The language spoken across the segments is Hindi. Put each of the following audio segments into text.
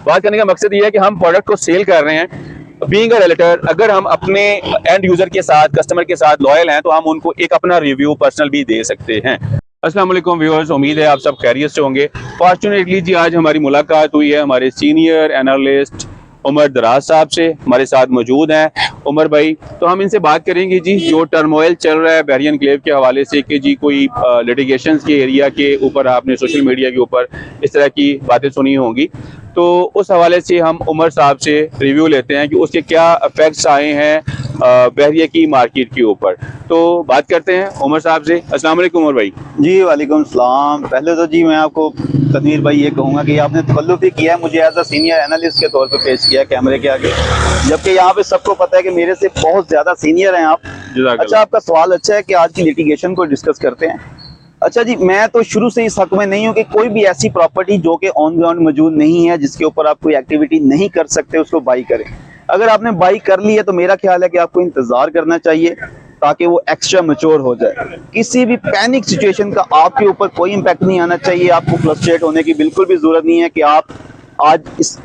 बात करने का मकसद ये है कि हम प्रोडक्ट को सेल कर रहे हैं। बीइंग अ रियल्टर, अगर हम अपने एंड यूजर के साथ, कस्टमर के साथ लॉयल हैं तो हम उनको एक अपना रिव्यू पर्सनल भी दे सकते हैं। अस्सलाम वालेकुम व्यूअर्स, उम्मीद है आप सब खैरियत से होंगे। फॉर्चुनेटली जी आज हमारी मुलाकात हुई है हमारे सीनियर एनालिस्ट उमर दराज साहब से, हमारे साथ मौजूद हैं उमर भाई। तो हम इनसे बात करेंगे जी जो टर्मोइल चल रहा है बहरिया एनक्लेव के हवाले से कि जी कोई लिटिगेशंस के एरिया के ऊपर आपने सोशल मीडिया के ऊपर इस तरह की बातें सुनी होंगी, तो उस हवाले से हम उमर साहब से रिव्यू लेते हैं कि उसके क्या इफेक्ट्स आए हैं बहरिया की मार्केट के ऊपर। तो बात करते हैं उमर साहब से। अस्सलाम वालेकुम उमर भाई। जी वालेकुम सलाम। पहले तो जी मैं आपको तनवीर भाई ये कहूँगा कि आपने तकल्लुफ़ ही किया है, मुझे एज अ सीनियर एनालिस्ट के तौर पे पेश किया है कैमरे के आगे, जबकि यहाँ पे सबको पता है कि मेरे से बहुत ज़्यादा सीनियर हैं आप। अच्छा, आपका सवाल अच्छा है कि आज की लिटिगेशन को डिस्कस करते हैं। अच्छा जी, मैं तो शुरू से इस हक में नहीं हूँ कि कोई भी ऐसी प्रॉपर्टी जो कि ऑन ग्राउंड मौजूद नहीं है, जिसके ऊपर आप कोई एक्टिविटी नहीं कर सकते, उसको बाई करें। अगर आपने बाई कर ली है तो मेरा ख्याल है कि आपको इंतजार करना चाहिए ताकि वो एक्स्ट्रा मैच्योर हो जाए। किसी भी पैनिक सिचुएशन का आपके ऊपर कोई इम्पैक्ट नहीं आना चाहिए। आपको फ्रस्ट्रेट होने की बिल्कुल भी जरूरत नहीं है कि आप आज इस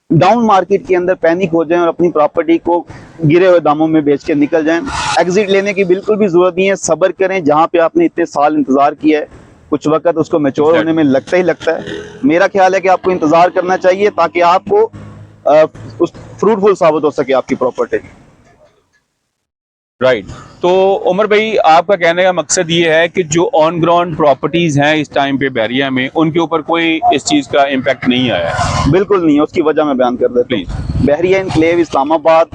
डाउन मार्केट के अंदर पैनिक हो जाएं और अपनी प्रॉपर्टी को गिरे हुए दामों में बेच के निकल जाएं। एग्जिट लेने की बिल्कुल भी जरूरत नहीं है। सब्र करें, जहां पे आपने इतने साल इंतजार किया है कुछ वक्त उसको मैच्योर होने में लगता ही लगता है। मेरा ख्याल है कि आपको इंतजार करना चाहिए ताकि आपको उस फ्रूटफुल साबित हो सके आपकी प्रॉपर्टी। राइट। तो उमर भाई आपका कहने का मकसद ये है कि जो ऑन ग्राउंड प्रॉपर्टीज हैं इस टाइम पे बहरिया में, उनके ऊपर कोई इस चीज का इम्पैक्ट नहीं आया है? बिल्कुल नहीं है। उसकी वजह मैं बयान कर देता हूँ। बहरिया एनक्लेव इस्लामाबाद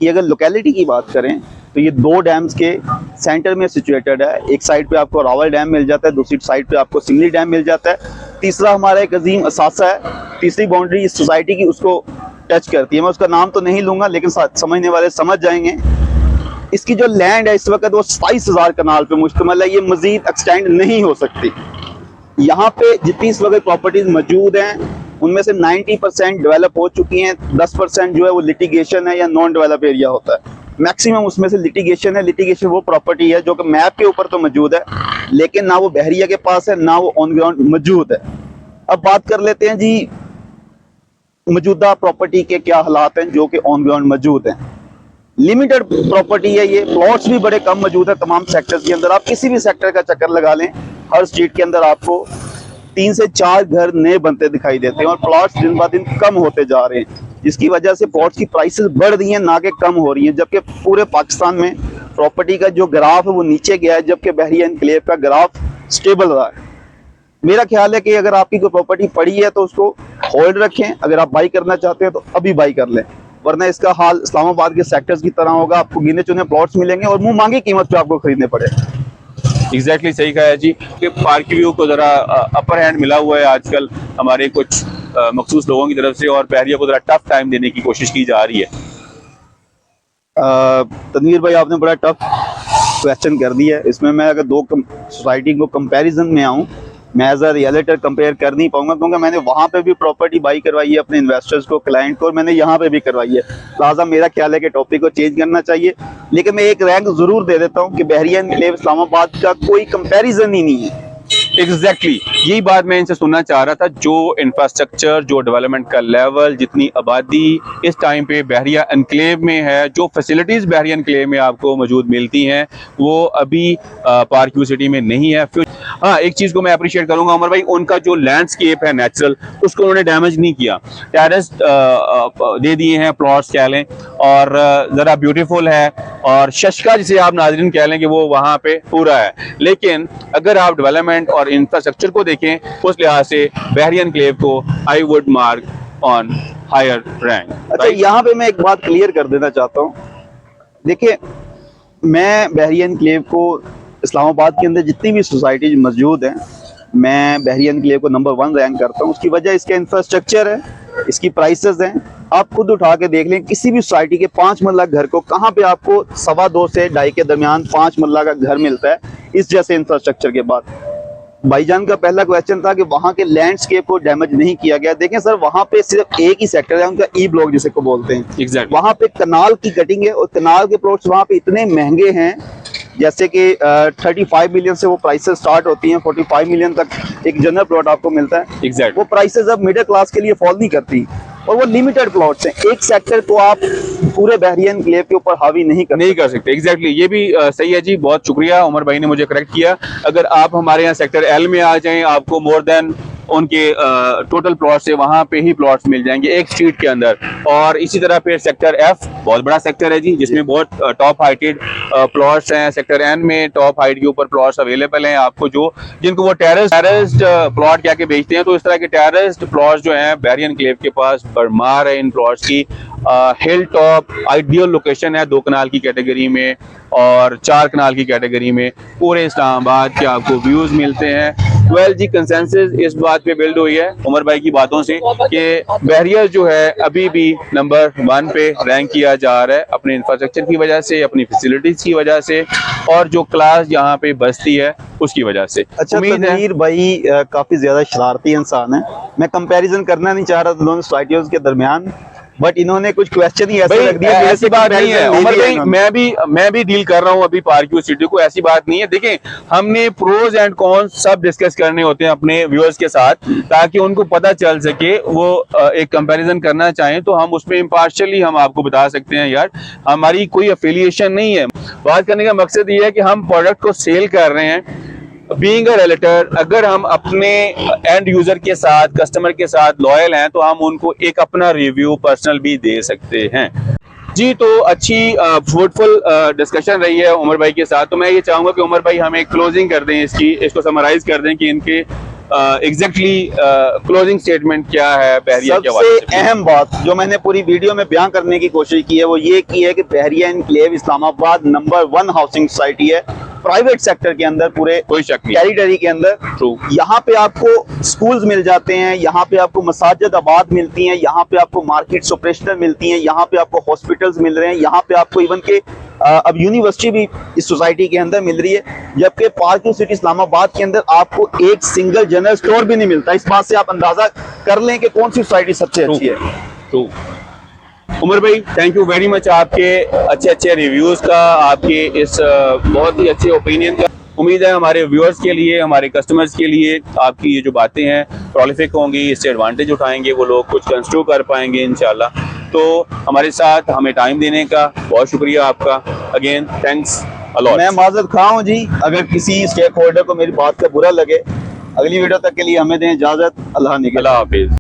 की अगर लोकेलिटी की बात करें तो ये दो डैम्स के सेंटर में सिचुएटेड है। एक साइड पे आपको रावल डैम मिल जाता है, दूसरी साइड पे आपको सिमली डैम मिल जाता है, तीसरा हमारा एक अजीम असासा है। तीसरी बाउंड्री इस सोसाइटी की उसको टच करती है। मैं उसका नाम तो नहीं लूंगा लेकिन समझने वाले समझ जाएंगे। इसकी जो लैंड है इस वक्त वो 27,000 कनाल पे मुश्तमिल है। ये मजीद एक्सटेंड नहीं हो सकती। यहाँ पे जितनी इस वक्त प्रॉपर्टीज मौजूद हैं उनमें से 90% डेवलप हो चुकी हैं। 10% जो है वो लिटिगेशन है या नॉन डेवलप एरिया होता है। मैक्सिमम उसमें से लिटिगेशन है। लिटिगेशन वो प्रॉपर्टी है जो कि मैप के ऊपर तो मौजूद है लेकिन ना वो बहरिया के पास है ना वो ऑन ग्राउंड मौजूद है। अब बात कर लेते हैं जी मौजूदा प्रॉपर्टी के क्या हालात हैं जो कि ऑन ग्राउंड मौजूद हैं। लिमिटेड प्रॉपर्टी है ये, प्लॉट्स भी बड़े कम मौजूद है तमाम सेक्टर्स के अंदर। आप किसी भी सेक्टर का चक्कर लगा लें, हर स्ट्रीट के अंदर आपको 3 से 4 घर नए बनते दिखाई देते हैं और प्लॉट्स दिन ब दिन कम होते जा रहे हैं, जिसकी वजह से प्लॉट्स की प्राइसेस बढ़ रही हैं ना कि कम हो रही हैं। जबकि पूरे पाकिस्तान में प्रॉपर्टी का जो ग्राफ है वो नीचे गया है, जबकि बहरिया एनक्लेव का ग्राफ स्टेबल रहा है। मेरा ख्याल है कि अगर आपकी कोई प्रॉपर्टी पड़ी है तो उसको होल्ड रखें। अगर आप बाई करना चाहते हैं तो अभी बाई कर लें, वरना इसका हाल इस्लामाबाद के सेक्टर्स की तरह होगा। आपको गिने चुने प्लॉट्स मिलेंगे और मुंह मांगी कीमत पे आपको खरीदने पड़ेगा। एग्जैक्टली सही कहा है जी कि पार्क व्यू को ज़रा अपर हैंड मिला हुआ है आजकल हमारे कुछ मखसूस लोगों की तरफ से, और बहरिया को ज़रा टफ टाइम देने की कोशिश की जा रही है। तनवीर भाई आपने बड़ा टफ क्वेश्चन कर दिया है। इसमें मैं अगर दो सोसाइटी को कंपैरिजन में आऊँ, मैं एज अ रियलिटर कंपेयर कर नहीं पाऊंगा क्योंकि मैंने वहाँ पे भी प्रॉपर्टी बाई करवाई है अपने इन्वेस्टर्स को, क्लाइंट को, और मैंने यहाँ पे भी करवाई है। लिहाजा मेरा ख्याल है कि टॉपिक को चेंज करना चाहिए। लेकिन मैं एक रैंक जरूर दे देता हूँ कि बहरिया एनक्लेव इस्लामाबाद का कोई कंपैरिजन ही नहीं है। एग्जैक्टली यही बात मैं इनसे सुनना चाह रहा था। जो इंफ्रास्ट्रक्चर, जो डेवलपमेंट का लेवल, जितनी आबादी इस टाइम पे बहरिया एनक्लेव में है, जो फैसिलिटीज़ बहरिया एनक्लेव में आपको मौजूद मिलती हैं वो अभी पार्क व्यू सिटी में नहीं है। हाँ, एक चीज़ को मैं अप्रिशिएट करूंगा उमर भाई, उनका जो लैंडस्केप है नेचुरल, उसको उन्होंने डैमेज नहीं किया। टेरेस दे दिए हैं, प्लॉट्स कह लें, और ज़रा ब्यूटीफुल है, और शशका जिसे आप नाज़रीन कह लें कि वो वहाँ पे पूरा है। लेकिन अगर आप डेवलपमेंट और इंफ्रास्ट्रक्चर को देखें उस लिहाज से बहरिया एनक्लेव को I would mark on higher rank. अच्छा, यहाँ पे मैं एक बात क्लियर कर देना चाहता हूँ। देखिए, मैं बहरिया एनक्लेव को इस्लामाबाद के अंदर जितनी भी सोसाइटीज मौजूद हैं, मैं बहरिया एनक्लेव को नंबर 1 रैंक करता हूँ। उसकी वजह इसका इंफ्रास्ट्रक्चर है, इसकी प्राइसेस हैं। आप खुद उठा के देख लें, किसी भी सोसाइटी के 5 मरला घर को कहाँ पे आपको 2.25 से 2.5 के दरमियान 5 मरला का घर मिलता है इस जैसे इंफ्रास्ट्रक्चर के बाद। भाईजान का पहला क्वेश्चन था कि वहाँ के लैंडस्केप को डैमेज नहीं किया गया। देखें सर, वहाँ पे सिर्फ एक ही सेक्टर है उनका, ई ब्लॉक जिसे को बोलते हैं। Exactly. वहाँ पे कनाल की कटिंग है और कनाल के प्लॉट्स वहाँ पे इतने महंगे हैं जैसे कि 35 मिलियन से वो प्राइसेस स्टार्ट होती हैं, 45 मिलियन तक एक जनरल प्लॉट आपको मिलता है। एग्जैक्ट वो प्राइसेस अब मिडिल क्लास के लिए फॉल नहीं करती, और वो लिमिटेड प्लॉट्स हैं। एक सेक्टर को आप पूरे बहरिया एनक्लेव के ऊपर हावी नहीं कर सकते। एग्जैक्टली ये भी सही है जी, बहुत शुक्रिया उमर भाई ने मुझे करेक्ट किया। अगर आप हमारे यहाँ सेक्टर एल में आ जाएं, आपको मोर देन उनके टोटल प्लॉट से वहां पे ही प्लॉट्स मिल जाएंगे एक स्ट्रीट के अंदर। और इसी तरह फिर सेक्टर एफ बहुत बड़ा सेक्टर है जी, जिसमें बहुत टॉप हाइटेड प्लॉट्स हैं। सेक्टर एन में टॉप हाइट के ऊपर प्लॉट्स अवेलेबल हैं आपको, जो जिनको वो टेरेस्ड प्लॉट क्या के बेचते हैं। तो इस तरह के टेरेस्ड प्लॉट्स जो हैं बहरिया एनक्लेव के पास भरमार है इन प्लॉट्स की। हिल टॉप आइडियल लोकेशन है 2 कनाल की कैटेगरी में और 4 कनाल की कैटेगरी में। पूरे इस्लामाबाद के आपको व्यूज मिलते हैं। वेल जी, कंसेंसस इस बात पे बिल्ड हुई है उमर भाई की बातों से कि बहरिया जो है अभी भी नंबर 1 पे रैंक किया जा रहा है अपने इंफ्रास्ट्रक्चर की वजह से, अपनी फैसिलिटीज की वजह से, और जो क्लास यहाँ पे बसती है उसकी वजह से। अच्छा, तनवीर भाई काफी ज्यादा शरारती इंसान है। मैं कंपैरिजन करना नहीं चाह रहा था दोनों सोसाइटियों के दरमियान, बट इन्होंने कुछ क्वेश्चन ही ऐसे रख दिए। ऐसी बात नहीं है उमर भाई, मैं भी डील कर रहा हूँ अभी पार्क्यू सिटी को। ऐसी बात नहीं है। देखें, हमने प्रोज एंड कॉन्स सब डिस्कस करने होते हैं अपने व्यूअर्स के साथ, ताकि उनको पता चल सके। वो एक कंपैरिजन करना चाहें तो हम उसमें इम्पार्शियली हम आपको बता सकते हैं यार, हमारी कोई अफिलिएशन नहीं है। बात करने का मकसद ये है कि हम प्रोडक्ट को सेल कर रहे हैं। बीइंग अ रियल्टर, अगर हम अपने एंड यूजर के साथ, कस्टमर के साथ लॉयल हैं, तो हम उनको एक अपना रिव्यू पर्सनल भी दे सकते हैं जी। तो अच्छी फ्रूटफुल डिस्कशन रही है उमर भाई के साथ। तो मैं ये चाहूंगा कि उमर भाई हमें क्लोजिंग कर दें इसको समराइज कर दें कि इनके एग्जैक्टली क्लोजिंग स्टेटमेंट क्या है बहरिया के हवाले से। सबसे अहम बात जो मैंने पूरी वीडियो में बयान करने की कोशिश की है वो ये की है कि Bahria enclave Islamabad number 1 housing society है प्राइवेट सेक्टर के अंदर, पूरे कोई शक नहीं, टेरिटरी के अंदर। ट्रू। यहाँ पे आपको स्कूल्स मिल जाते हैं, यहाँ पे आपको मसाजिद आबाद मिलती हैं, यहाँ पे आपको मार्केट्स ऑपरेशनल मिलती हैं, यहाँ पे आपको हॉस्पिटल्स मिल रहे हैं, यहाँ पे आपको इवन के अब यूनिवर्सिटी भी इस सोसाइटी के अंदर मिल रही है। जबकि पार्किंग सिटी इस्लामाबाद के अंदर आपको एक सिंगल जनरल स्टोर भी नहीं मिलता। इस बात से आप अंदाजा कर लें कि कौन सी सोसाइटी सबसे अच्छी है। तो उमर भाई, थैंक यू वेरी मच आपके अच्छे रिव्यूज का, आपके इस बहुत ही अच्छे ओपिनियन का। उम्मीद है हमारे व्यूअर्स के लिए, हमारे कस्टमर्स के लिए आपकी ये जो बातें हैं प्रोलिफिक होंगी, इससे एडवांटेज उठाएंगे वो लोग, कुछ कंस्ट्रू कर पाएंगे इंशाल्लाह। तो हमारे साथ हमें टाइम देने का बहुत शुक्रिया आपका। Again thanks a lot. मैं माजरत खा हूँ जी अगर किसी स्टेक होल्डर को मेरी बात का बुरा लगे। अगली वीडियो तक के लिए हमें दें इजाजत। अल्लाह निगहबान। अल्लाह हाफिज।